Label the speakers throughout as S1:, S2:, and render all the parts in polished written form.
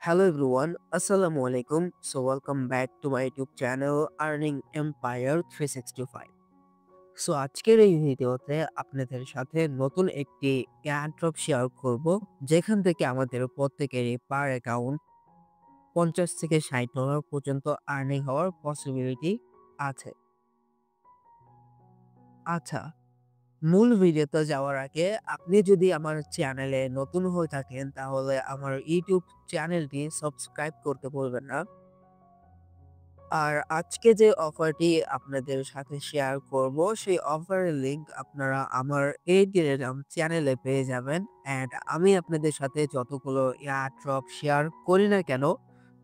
S1: Hello everyone, Assalamu alaikum. So welcome back to my YouTube channel Earning Empire 365. আজকের এই ভিডিওতে আপনাদের সাথে নতুন একটি এয়ারড্রপ শেয়ার করব, যেখান থেকে আমাদের প্রত্যেকেরই পার অ্যাকাউন্ট 50 থেকে $60 পর্যন্ত আর্নিং হওয়ার পসিবিলিটি আছে। আচ্ছা, মূল ভিডিওতে যাওয়ার আগে আপনি যদি আমার চ্যানেলে নতুন হয়ে থাকেন তাহলে আমার ইউটিউব চ্যানেলটি সাবস্ক্রাইব করতে ভুলবেন না। আর আজকে যে অফারটি আপনাদের সাথে শেয়ার করব, সেই অফারের লিঙ্ক আপনারা আমার এই টেলিগ্রাম চ্যানেলে পেয়ে যাবেন। অ্যান্ড আমি আপনাদের সাথে যতগুলো এয়ারড্রপ শেয়ার করি না কেন,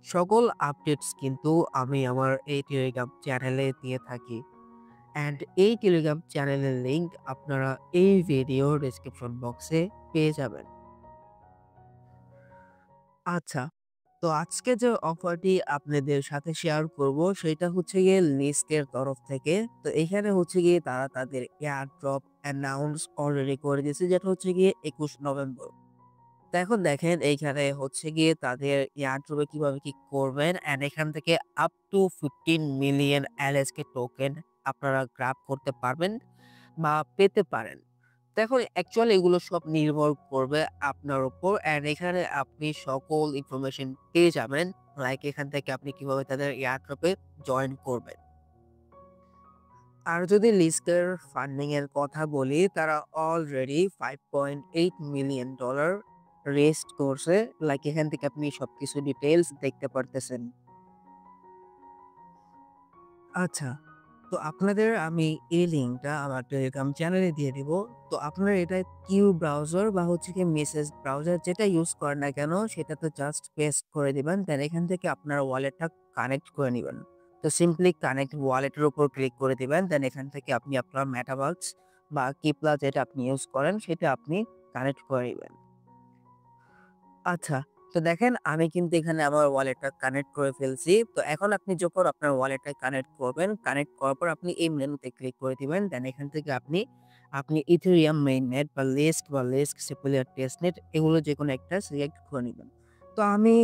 S1: সকল আপডেটস কিন্তু আমি আমার এই টেলিগ্রাম চ্যানেলে দিয়ে থাকি। অ্যান্ড এই টেলিগ্রাম চ্যানেলের লিঙ্ক আপনারা এই ভিডিও ডেসক্রিপশন বক্সে পেয়ে যাবেন। আচ্ছা, তো আজকে যে অফারটি আপনাদের সাথে শেয়ার করব সেটা হচ্ছে গিয়ে লিস্টের তরফ থেকে। তো এখানে হচ্ছে গিয়ে তারা তাদের এয়ারড্রপ অ্যানাউন্স অলরেডি করে দিয়েছে, যেটা হচ্ছে গিয়ে 21 নভেম্বর। তো এখন দেখেন এইখানে হচ্ছে গিয়ে তাদের এয়ারড্রপে কিভাবে কি করবেন, অ্যান্ড এখান থেকে up to 15 million LSK token আপনারা গ্র্যাব করতে পারবেন বা পেতে পারেন। তো এখন অ্যাকচুয়ালি এগুলো সব নির্ভর করবে আপনার উপর, অ্যান্ড এখানে আপনি সকল ইনফরমেশন পেয়ে যাবেন। লাইক এখান থেকে আপনি কিভাবে তাদের এয়ারড্রপে জয়েন করবেন। আর যদি লিস্টের ফান্ডিং এর কথা বলি, তারা অলরেডি $5.8 মিলিয়ন রেজ করছে। লাইক এখান থেকে আপনি সবকিছু ডিটেইলস দেখতে পারতেছেন। আচ্ছা, তো আপনাদের আমি এই লিঙ্কটা আমার টেলিগ্রাম চ্যানেলে দিয়ে দিব। তো আপনারা এটা কিউ ব্রাউজার বা হচ্ছে কি মেসেজ ব্রাউজার যেটা ইউজ করেন না কেন, সেটাতে জাস্ট পেস্ট করে দিবেন। দেন এখান থেকে আপনার ওয়ালেটটা কানেক্ট করে নিবেন। তো সিম্পলি কানেক্ট ওয়ালেটের উপর ক্লিক করে দিবেন। দেন এখান থেকে আপনি আপনার মেটাভার্স বা কিপলা যেটা আপনি ইউজ করেন সেটা আপনি কানেক্ট করে নিবেন। আচ্ছা, তো দেখেন আমি কিন্তু এখানে আমার ওয়ালেটটা কানেক্ট করে ফেলছি। তো এখন আপনি যখন আপনার ওয়ালেটটা কানেক্ট করবেন, কানেক্ট করার পর আপনি এই মেনুতে ক্লিক করে দিবেন। দেন এখান থেকে আপনি ইথেরিয়াম মেইননেট বা লিস্ক সিপিউলার টেস্টনেট এগুলো যেকোনো একটা সিলেক্ট করে নিবেন। তো আমি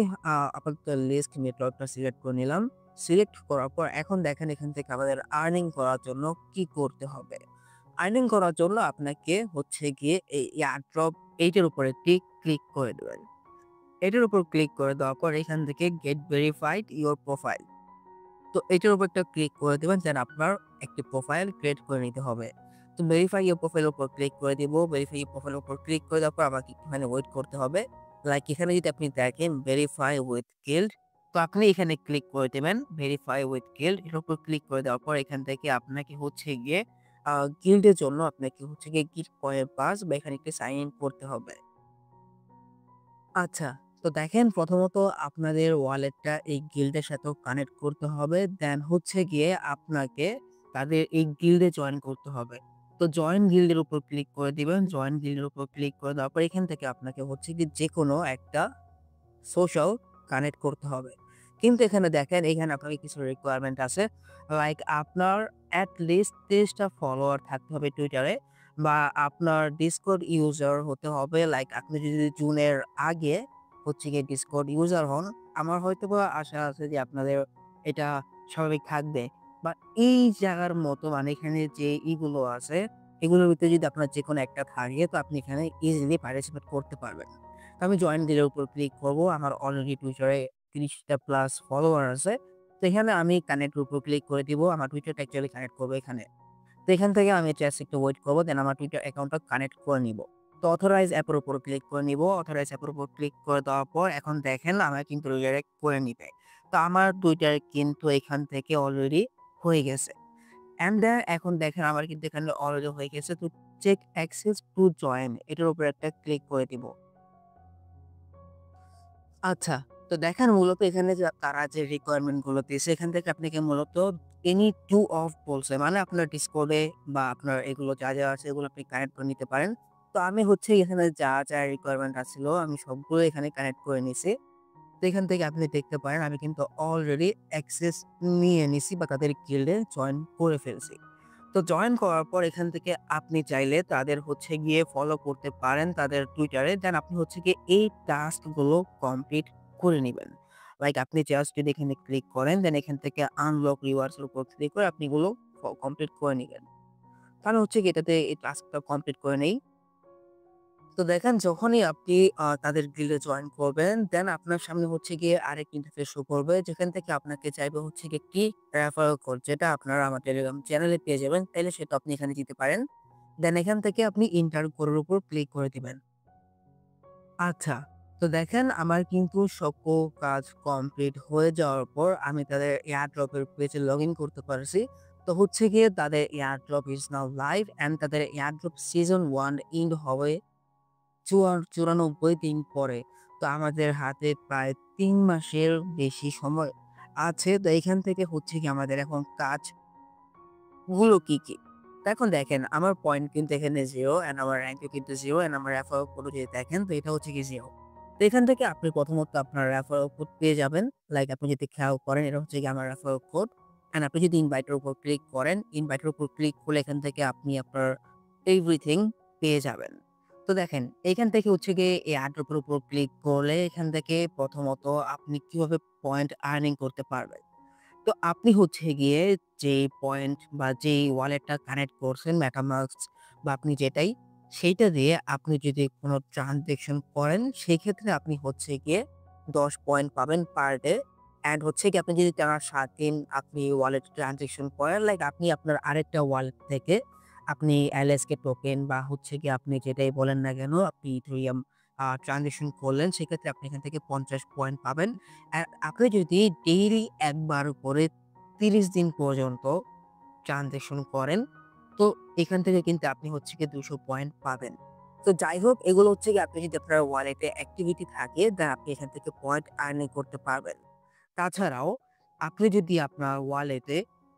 S1: আপাতত লিস্ক নেটওয়ার্কটা সিলেক্ট করে নিলাম। সিলেক্ট করার পর এখন দেখেন এখান থেকে আমাদের আর্নিং করার জন্য কি করতে হবে। আর্নিং করার জন্য আপনাকে হচ্ছে গিয়ে এই এয়ারড্রপ এইটার উপরে ক্লিক করে দেবেন। এটার উপর ক্লিক করে দেওয়ার পর এখান থেকে গেট ভেরিফাইড ইওর প্রোফাইল, তো এটার উপর একটা ক্লিক করে দিবেন। দেন আপনার একটি প্রোফাইল ক্রিয়েট করে নিতে হবে। তো ভেরিফাই ইওর প্রোফাইল উপর ক্লিক করে দিব। ভেরিফাই ইওর প্রোফাইল উপর ক্লিক করে দেওয়ার পর আমাকে একটুখানি ওয়েট করতে হবে। লাইক এখানে যদি আপনি দেখেন ভেরিফাই উইথ গিল্ড, তো আপনি এখানে ক্লিক করে দেবেন ভেরিফাই উইথ গিল্ড। এর উপর ক্লিক করে দেওয়ার পর এখান থেকে আপনাকে হচ্ছে গিয়ে গিল্ডের জন্য আপনাকে হচ্ছে গিয়ে গিল্ড কয়েন পাস বা এখানে একটি সাইন ইন করতে হবে। আচ্ছা, তো দেখেন প্রথমত আপনাদের ওয়ালেটটা এই গিল্ডের সাথেও কানেক্ট করতে হবে। দেন হচ্ছে গিয়ে আপনাকে তাদের এই গিল্ডে জয়েন করতে হবে। তো জয়েন গিল্ডের উপর ক্লিক করে দিবেন। জয়েন গিল্ডের উপর ক্লিক করে দেওয়ার পর এখান থেকে আপনাকে হচ্ছে কি যেকোনো একটা সোশ্যাল কানেক্ট করতে হবে। কিন্তু এখানে দেখেন এখানে আপনাকে কিছু রিকোয়ারমেন্ট আছে। লাইক আপনার এট লিস্ট 30 টা ফলোয়ার থাকতে হবে টুইটারে, বা আপনার ডিসকর্ড ইউজার হতে হবে। লাইক আপনি যদি জুনের আগে হচ্ছে গিয়ে ডিসকর্ড ইউজার হন, আমার হয়তোবা আশা আছে যে আপনাদের এটা স্বাভাবিক থাকবে। বা এই জায়গার মতো মানে এখানে যে ইগুলো আছে, এগুলোর ভিতরে যদি আপনার যেকোনো একটা থাকে তো আপনি এখানে ইজিলি পার্টিসিপেট করতে পারবেন। তো আমি জয়েন দিলের উপর ক্লিক করব। আমার অলরেডি টুইটারে ৩০ টা প্লাস ফলোয়ার আছে। তো এখানে আমি কানেক্ট এর উপর ক্লিক করে দিব। আমার টুইটারটা অ্যাকচুয়ালি কানেক্ট করব এখানে। তো এখান থেকে আমি জাস্ট একটু ওয়েট করব। দেন আমার টুইটার অ্যাকাউন্টটা কানেক্ট করে নিব। তো অথরাইজ অ্যাপের উপর ক্লিক করে নিব। অথরাইজ অ্যাপের উপর ক্লিক করে দেওয়ার পর এখন দেখেন আমার কিন্তু রিডাইরেক্ট করে নিবে। তো আমার টুইটার কিন্তু এখান থেকে অলরেডি হয়ে গেছে। অ্যান্ড দেন এখন দেখেন আমার কিন্তু এখানে অলরেডি হয়ে গেছে। তো চেক অ্যাক্সেস টু জয়েন এটার উপর একটা ক্লিক করে দিব। আচ্ছা, তো দেখেন মূলত এখানে যে তারা যে রিকোয়ারমেন্ট গুলো দিয়েছে এখান থেকে আপনাকে মূলত এনি টু অফ বলছে। মানে আপনার ডিসকর্ডে বা আপনার এগুলো যা আছে এগুলো আপনি কানেক্ট করে নিতে পারেন। তো আমি হচ্ছে এখানে যা রিকোয়ারমেন্ট আছিল আমি সবগুলো এখানে কানেক্ট করে নিছি। তো এখান থেকে আপনি দেখতে পারেন আমি কিন্তু অলরেডি অ্যাক্সেস নিয়ে নিছি বা তাদের গিল্ডে জয়েন করে ফেলছি। তো জয়েন করার পর এখান থেকে আপনি চাইলে তাদের হচ্ছে গিয়ে ফলো করতে পারেন তাদের টুইটারে। দেন আপনি হচ্ছে গিয়ে এই টাস্ক গুলো কমপ্লিট করে নিবেন। লাইক আপনি জাস্ট যদি এখানে ক্লিক করেন দেন এখান থেকে আনলক রিওয়ার্ডস এর উপর ক্লিক করে আপনি এগুলো কমপ্লিট করে নিবেন। তাহলে হচ্ছে কি এটাতে এই টাস্কটা কমপ্লিট করে নেই। তো দেখেন যখনই আপনি তাদের গিল্ডে জয়েন করবেন, দেন আপনার সামনে হচ্ছে গিয়ে আরেক ইন্টারফেস শো করবে। যেখান থেকে আপনাকে চাইবে হচ্ছে গিয়ে একটি রেফারেল কোড যেটা আপনারা আমার টেলিগ্রাম চ্যানেলে পেয়ে যাবেন। তাইলে সেটা আপনি এখানে দিতে পারেন। দেন এখান থেকে আপনি এন্টার কোডের উপর ক্লিক করে দিবেন। আচ্ছা, তো দেখেন আমার কিন্তু সকল কাজ কমপ্লিট হয়ে যাওয়ার পর আমি তাদের এয়ারড্রপ এর পেজে লগইন করতে পারছি। তো হচ্ছে গিয়ে তাদের airdrop is now live and তাদের এয়ারড্রপ সিজন 1 এন্ড হবে 94 দিন পরে। তো আমাদের হাতে প্রায় ৩ মাসের বেশি সময় আছে। তো এখান থেকে হচ্ছে গিয়ে আমাদের এখন কাজগুলো কি? তো এখন দেখেন আমার পয়েন্ট কিন্তু এখানে 0 অ্যান্ড আমার র‍্যাংকও কিন্তু 0 অ্যান্ড আমার রেফারেল কোড যদি দেখেন তো এটা হচ্ছে গিয়ে 0। তো এখান থেকে আপনি প্রথমত আপনার রেফারেল কোড পেয়ে যাবেন। লাইক আপনি যদি খেয়াল করেন এটা হচ্ছে গিয়ে আমার রেফারেল কোড অ্যান্ড আপনি যদি ইনভাইট এর উপর ক্লিক করেন, ইনভাইট এর উপর ক্লিক করলে এখান থেকে আপনি আপনার এভরিথিং পেয়ে যাবেন। তো দেখেন এইখান থেকে হচ্ছে গিয়ে এই এয়ারড্রপ এর উপর ক্লিক করলে এখান থেকে প্রথমত আপনি কিভাবে পয়েন্ট আর্নিং করতে পারবেন। তো আপনি হচ্ছে গিয়ে যে পয়েন্ট বা যেই ওয়ালেটটা কানেক্ট করছেন মেটামাস্ক বা আপনি যেটাই, সেইটা দিয়ে আপনি যদি কোনো ট্রান্সেকশন করেন সেক্ষেত্রে আপনি হচ্ছে গিয়ে ১০ পয়েন্ট পাবেন পার ডে। অ্যান্ড হচ্ছে গিয়ে আপনি যদি টানা ৭ দিন আপনি ওয়ালেট ট্রান্সেকশন করেন লাইক আপনি আপনার আরেকটা ওয়ালেট থেকে আপনি LSK টোকেন বা হচ্ছে গিয়ে আপনি যেটাই বলেন না কেন আপনি ইথেরিয়াম ট্রান্সেকশন করলেন সেক্ষেত্রে আপনি এখান থেকে ৫০ পয়েন্ট পাবেন। আপনি যদি ডেইলি একবার করে ৩০ দিন পর্যন্ত ট্রান্সেকশন করেন, তো এখান থেকে কিন্তু আপনি হচ্ছে গিয়ে ২০০ পয়েন্ট পাবেন। তো যাই হোক এগুলো হচ্ছে গিয়ে আপনি যদি আপনার ওয়ালেটে অ্যাক্টিভিটি থাকে দেন আপনি এখান থেকে পয়েন্ট আর্নিং করতে পারবেন। তাছাড়াও আপনি যদি আপনার ওয়ালেটে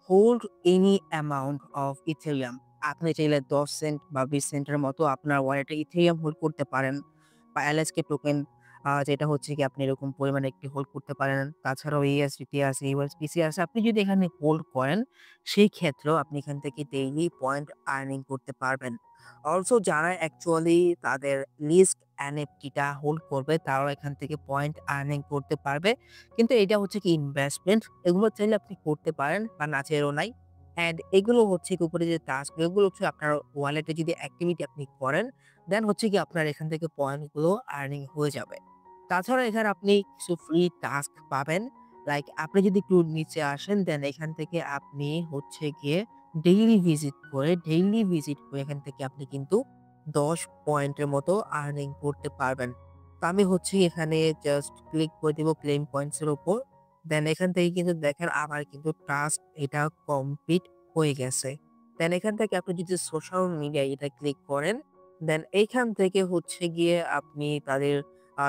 S1: hold any amount of Ethereum আপনি চাইলে ১০ সেন্ট বা ২০ সেন্টের মতো আপনার ওয়ালেটে ইথেরিয়াম হোল্ড করতে পারেন বা LSK টোকেন যেটা হচ্ছে গিয়ে আপনি এরকম পরিমাণে একটি হোল্ড করতে পারেন। তাছাড়াও USDT আছে, USDC আছে। আপনি যদি এখানে হোল্ড করেন সেই ক্ষেত্রেও আপনি এখান থেকে ডেইলি পয়েন্ট আর্নিং করতে পারবেন। অলসো যারা অ্যাকচুয়ালি তাদের লিস্ট NFT টা হোল্ড করবে তারাও এখান থেকে পয়েন্ট আর্নিং করতে পারবে। কিন্তু এটা হচ্ছে কি ইনভেস্টমেন্ট এগুলো চাইলে আপনি করতে পারেন বা না চাইলেও নাই। অ্যান্ড এগুলো হচ্ছে কি উপরে যে টাস্ক এগুলো হচ্ছে আপনার ওয়ালেটে যদি অ্যাক্টিভিটি আপনি করেন দেন হচ্ছে কি আপনার এখান থেকে পয়েন্ট গুলো আর্নিং হয়ে যাবে। তাছাড়া এখানে আপনি কিছু ফ্রি টাস্ক পাবেন। লাইক আপনি যদি একটু নিচে আসেন দেন এখান থেকে আপনি হচ্ছে গিয়ে ডেইলি ভিজিট করে এখান থেকে আপনি কিন্তু ১০ পয়েন্টের মতো আর্নিং করতে পারবেন। তো আমি হচ্ছে এখানে জাস্ট ক্লিক করে দিব ক্লেইম পয়েন্টস এর উপর। দেন এখান থেকে কিন্তু দেখেন আমার কিন্তু টাস্ক এটা কমপ্লিট হয়ে গেছে। দেন এখান থেকে আপনি যদি সোশ্যাল মিডিয়ায় এটা ক্লিক করেন, দেন এইখান থেকে হচ্ছে গিয়ে আপনি তাদের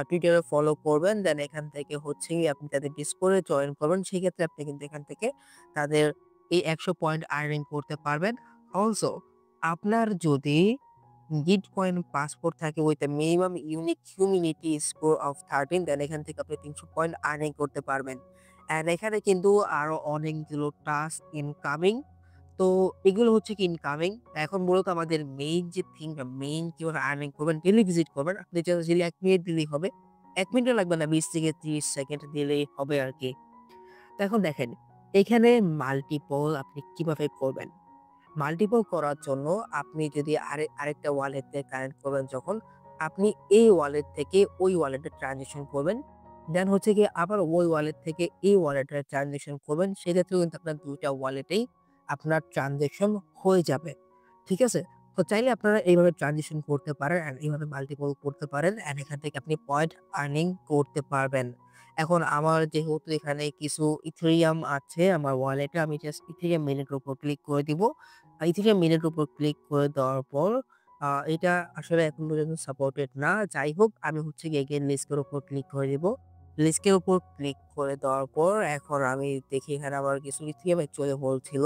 S1: Twitter এ ফলো করবেন। দেন এখান থেকে হচ্ছে গিয়ে আপনি তাদের Discord এ জয়েন করবেন। সেক্ষেত্রে আপনি কিন্তু এখান থেকে তাদের এই ১০০ পয়েন্ট আর্নিং করতে পারবেন। অলসো আপনার যদি Gitcoin পাসপোর্ট থাকে with a minimum unique humidity score of 13 দেন এখান থেকে আপনি ৩০০ পয়েন্ট আর্নিং করতে পারবেন। অ্যান্ড এখানে কিন্তু আরো অনেকগুলো টাস্ক ইনকামিং। তো এগুলো হচ্ছে কি ইনকামিং। এখন মূলত আমাদের মেইন যে থিং বা মেইন কিভাবে আর্নিং করবেন ডেইলি ভিজিট করবেন। আপনি জাস্ট ডেইলি ১ মিনিট দিলেই হবে। ১ মিনিটও লাগবে না ২০ থেকে ৩০ সেকেন্ড দিলেই হবে আরকি। তো এখন দেখেন এখানে মাল্টিপল আপনি কিভাবে করবেন? মাল্টিপল করার জন্য আপনি যদি আরেকটা ওয়ালেটে কানেক্ট করবেন যখন, আপনি এই ওয়ালেট থেকে ওই ওয়ালেটে ট্রান্সেকশন করবেন। দেন হচ্ছে গিয়ে আবার ওই ওয়ালেট থেকে এই ওয়ালেটে ট্রান্সেকশন করবেন। সেক্ষেত্রেও কিন্তু আপনার ২ টা ওয়ালেটেই আপনার ট্রান্সেকশন হয়ে যাবে। ঠিক আছে? তো চাইলে আপনারা এইভাবে ট্রানজিশন করতে পারেন অ্যান্ড এইভাবে মাল্টিপল করতে পারেন অ্যান্ড এখান থেকে আপনি পয়েন্ট আর্নিং করতে পারবেন। এখন আমার যেহেতু এখানে কিছু ইথেরিয়াম আছে আমার ওয়ালেটে আমি জাস্ট ইথেরিয়াম মিনিটের উপর ক্লিক করে দিব। ইথেরিয়াম মিনিটের উপর ক্লিক করে দেওয়ার পর এটা আসলে এখন পর্যন্ত সাপোর্টেড না। যাই হোক আমি হচ্ছে গিয়ে এগেইন লিস্টের উপর ক্লিক করে দিব। লিস্টের উপর ক্লিক করে দেওয়ার পর এখন আমি দেখি এখানে আমার কিছু ইথেরিয়াম অ্যাকচুয়ালি হোল্ড ছিল।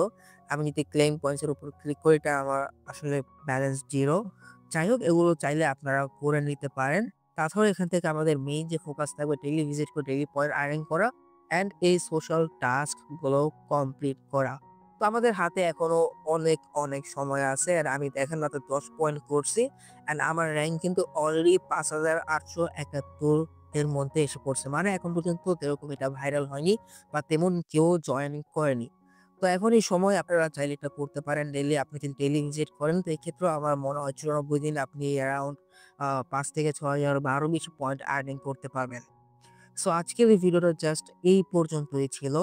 S1: আমি যদি ক্লেইম পয়েন্টস এর উপর ক্লিক করি এটা আমার আসলে ব্যালেন্স 0। যাই হোক এগুলো চাইলে আপনারা করে নিতে পারেন। তাছাড়াও এখান থেকে আমাদের মেইন যে ফোকাস থাকবে ডেইলি ভিজিট করে ডেইলি পয়েন্ট আর্নিং করা অ্যান্ড এই সোশ্যাল টাস্ক গুলো কমপ্লিট করা। তো আমাদের হাতে এখনো অনেক সময় আছে আর আমি দেখেন মাত্র ১০ পয়েন্ট করছি অ্যান্ড আমার র‍্যাংক কিন্তু অলরেডি ৫,৮৭১ এর মধ্যে এসে পড়ছে। মানে এখন পর্যন্ত এরকম এটা ভাইরাল হয়নি বা তেমন কেউ জয়েন করেনি। তো এখন এই সময় আপনারা চাইলে এটা করতে পারেন। ডেইলি আপনি যদি ডেইলি ভিজিট করেন তো এক্ষেত্রেও আমার মনে হয় ৯৪ দিন আপনি অ্যারাউন্ড ৫ থেকে ৬,০০০ বা আরো বেশি পয়েন্ট আর্নিং করতে পারবেন। সো আজকের এই ভিডিওটা জাস্ট এই পর্যন্তই ছিল।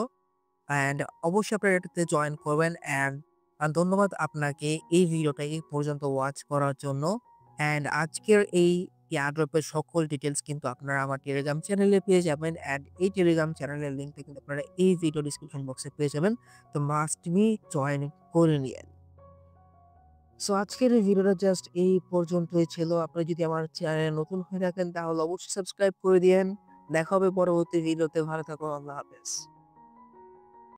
S1: অ্যান্ড অবশ্যই আপনারা এটাতে জয়েন করবেন অ্যান্ড ধন্যবাদ আপনাকে এই ভিডিওটা এই পর্যন্ত ওয়াচ করার জন্য। অ্যান্ড আজকের এই এয়ারড্রপের সকল ডিটেইলস কিন্তু আপনারা আমার টেলিগ্রাম চ্যানেলে পেয়ে যাবেন। অ্যান্ড এই টেলিগ্রাম চ্যানেলের লিঙ্কটা কিন্তু আপনারা এই ভিডিও ডিসক্রিপশন বক্সে পেয়ে যাবেন। তো মাস্ট বি জয়েন করে নিয়েন। সো আজকের এই ভিডিওটা জাস্ট এই পর্যন্তই ছিল। আপনি যদি আমার চ্যানেলে নতুন হয়ে থাকেন তাহলে অবশ্যই সাবস্ক্রাইব করে দিয়েন। দেখা হবে পরবর্তী ভিডিওতে। ভালো থাকুন। আল্লাহ হাফেজ।